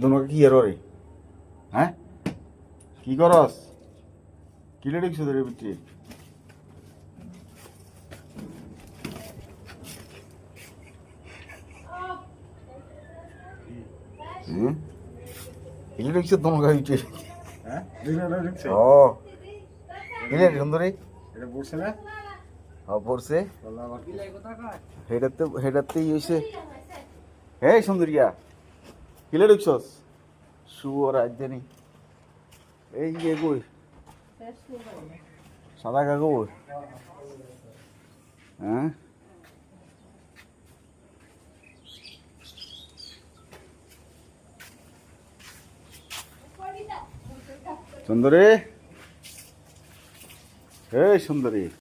তোমাকে কি এর রে? হ্যাঁ, কি করস? কি লেডিস তোদের ভিতরে? কি লেডিস তোমাকে ভিতরে? হ্যাঁ দুইটা ঢুকছে ও কি লেডিস সুন্দরী? এটা পড়ছে না পড়ছে বললাম আবার কি হেডাতেই হয়েছে। এই সুন্দরিয়া কিলে ঢুকছস? শুভ রাজধানী এই যে কই সাদা কাগজ। হ্যাঁ সুন্দরী, এই সুন্দরী